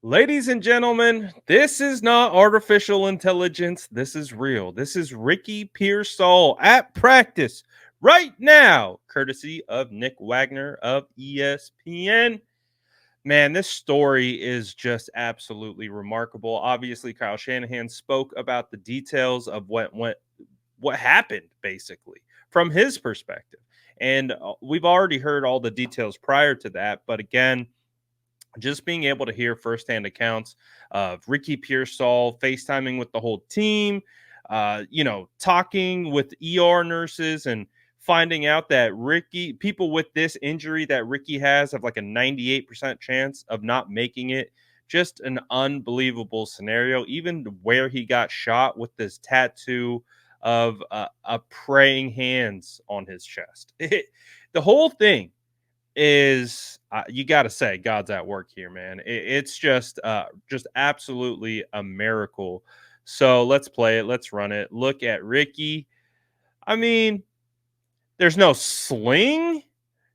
Ladies and gentlemen, this is not artificial intelligence. This is real. This is Ricky Pearsall at practice right now, courtesy of Nick Wagner of ESPN. Man, this story is just absolutely remarkable. Obviously, Kyle Shanahan spoke about the details of what happened basically from his perspective. And we've already heard all the details prior to that, but again, just being able to hear firsthand accounts of Ricky Pearsall FaceTiming with the whole team, talking with ER nurses and finding out that people with this injury that Ricky has have like a 98% chance of not making it. Just an unbelievable scenario, even where he got shot with this tattoo of a praying hands on his chest. The whole thing is you got to say God's at work here, man. It's just absolutely a miracle. So let's play it. Let's run it. Look at Ricky. I mean, there's no sling.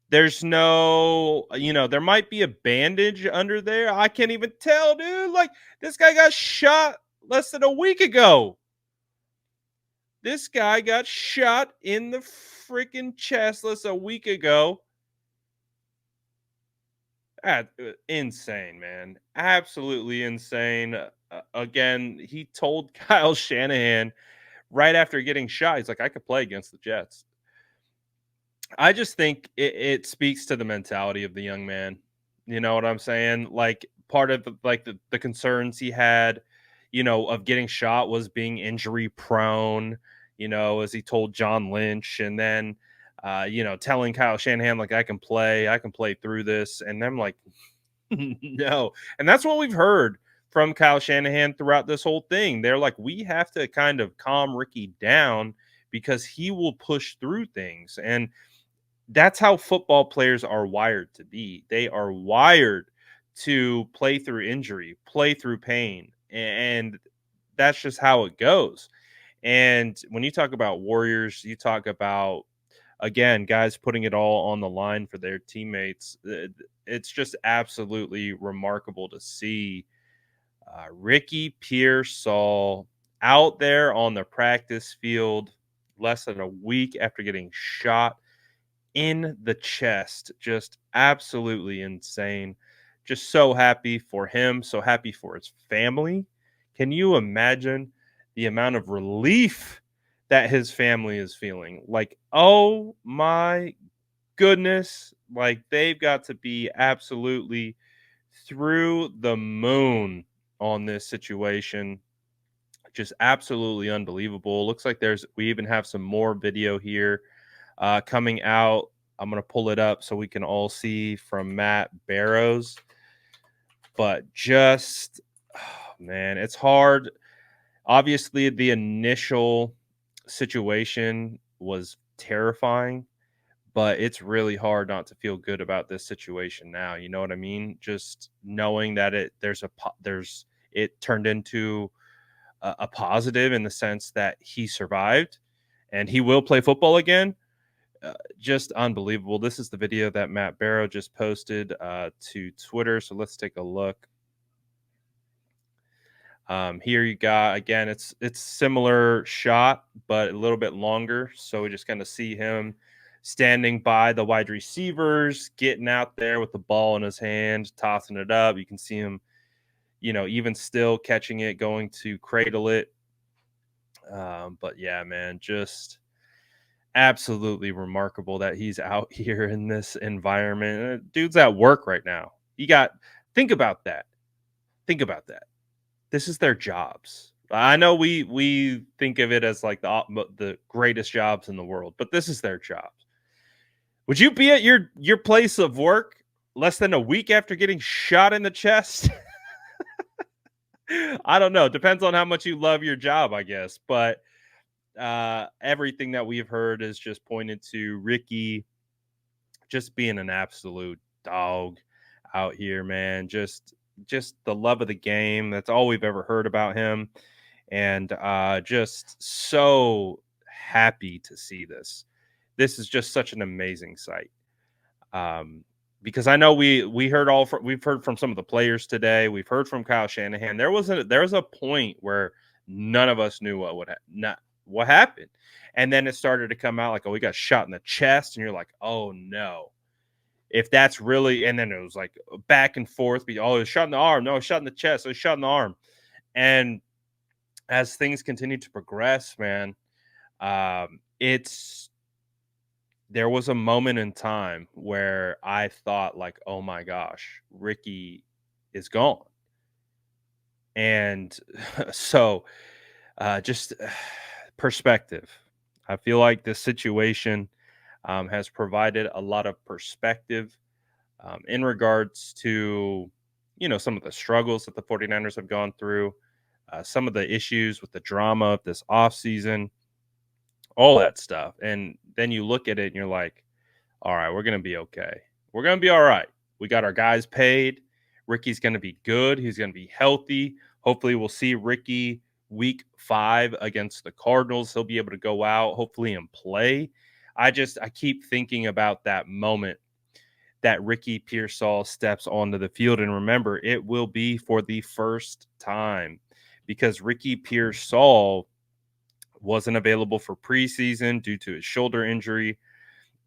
There's no, there might be a bandage under there. I can't even tell, dude. Like, this guy got shot less than a week ago. This guy got shot in the freaking chest less a week ago. Insane, man. Absolutely insane. Again, he told Kyle Shanahan right after getting shot, he's like, I could play against the Jets. I just think it speaks to the mentality of the young man. You know what I'm saying? Like, part of the concerns he had, of getting shot was being injury prone, as he told John Lynch. And then, telling Kyle Shanahan, like, I can play through this. And I'm like, no. And that's what we've heard from Kyle Shanahan throughout this whole thing. They're like, we have to kind of calm Ricky down because he will push through things. And that's how football players are wired to be. They are wired to play through injury, play through pain. And that's just how it goes. And when you talk about Warriors, you talk about, again, guys putting it all on the line for their teammates. It's just absolutely remarkable to see Ricky Pearsall out there on the practice field less than a week after getting shot in the chest. Just absolutely insane. Just so happy for him, so happy for his family. Can you imagine the amount of relief that his family is feeling? Like, oh my goodness, like they've got to be absolutely through the moon on this situation. Just absolutely unbelievable. Looks like we even have some more video here coming out. I'm going to pull it up so we can all see from Matt Barrows. But just, oh, man, it's hard. Obviously, the initial situation was terrifying, but it's really hard not to feel good about this situation now. You know what I mean? Just knowing that it turned into a positive in the sense that he survived and he will play football again. Just unbelievable. This is the video that Matt Barrow just posted to Twitter. So let's take a look. Here you got, again, it's similar shot, but a little bit longer. So we just kind of see him standing by the wide receivers, getting out there with the ball in his hand, tossing it up. You can see him, even still catching it, going to cradle it. But yeah, man, just absolutely remarkable that he's out here in this environment. Dude's at work right now. Think about that. Think about that. This is their jobs. I know we think of it as like the greatest jobs in the world, but this is their jobs. Would you be at your place of work less than a week after getting shot in the chest? I don't know. Depends on how much you love your job, I guess. But everything that we've heard is just pointed to Ricky just being an absolute dog out here, man. Just the love of the game. That's all we've ever heard about him. And just so happy to see this. This is just such an amazing sight. because I know we've heard from some of the players today. We've heard from Kyle Shanahan. There was a point where none of us knew not what happened, and then it started to come out like, oh, we got shot in the chest, and you're like, oh no, if that's really, and then it was like back and forth. Oh, it was shot in the arm. No, it was shot in the chest. It was shot in the arm. And as things continue to progress, man, it's there was a moment in time where I thought like, "Oh my gosh, Ricky is gone." And so, just perspective. I feel like this situation has provided a lot of perspective in regards to, some of the struggles that the 49ers have gone through, some of the issues with the drama of this offseason, all that stuff. And then you look at it and you're like, all right, we're going to be okay. We're going to be all right. We got our guys paid. Ricky's going to be good. He's going to be healthy. Hopefully, we'll see Ricky week 5 against the Cardinals. He'll be able to go out, hopefully, and play. I keep thinking about that moment that Ricky Pearsall steps onto the field. And remember, it will be for the first time because Ricky Pearsall wasn't available for preseason due to his shoulder injury.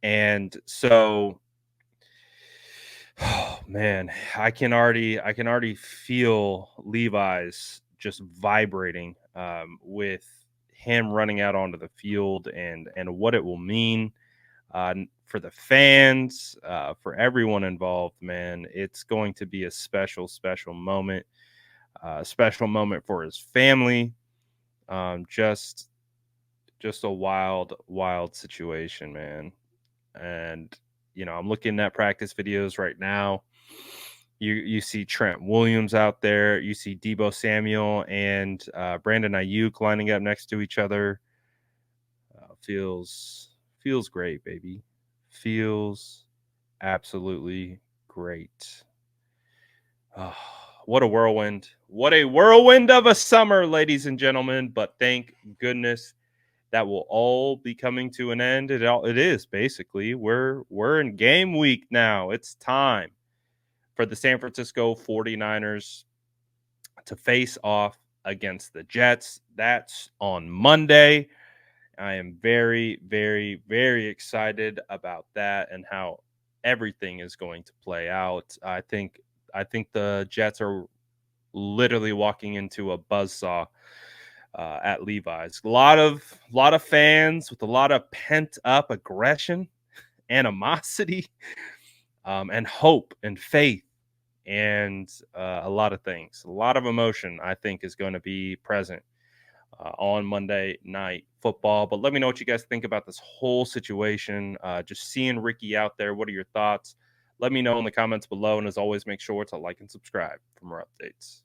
And so, oh man, I can already feel Levi's just vibrating with him running out onto the field and what it will mean for the fans, for everyone involved. Man, it's going to be a special moment, a special moment for his family. Um, just just a wild situation, man. And I'm looking at practice videos right now. You see Trent Williams out there. You see Debo Samuel and Brandon Ayuk lining up next to each other. Feels great, baby. Feels absolutely great. Oh, what a whirlwind! What a whirlwind of a summer, ladies and gentlemen. But thank goodness that will all be coming to an end. It is basically we're in game week now. It's time for the San Francisco 49ers to face off against the Jets. That's on Monday. I am very excited about that and how everything is going to play out. I think the Jets are literally walking into a buzzsaw at Levi's. A lot of fans with a lot of pent up aggression, animosity, and hope and faith, and a lot of things. A lot of emotion, I think, is going to be present on Monday Night Football. But let me know what you guys think about this whole situation. Just seeing Ricky out there. What are your thoughts? Let me know in the comments below. And as always, make sure to like and subscribe for more updates.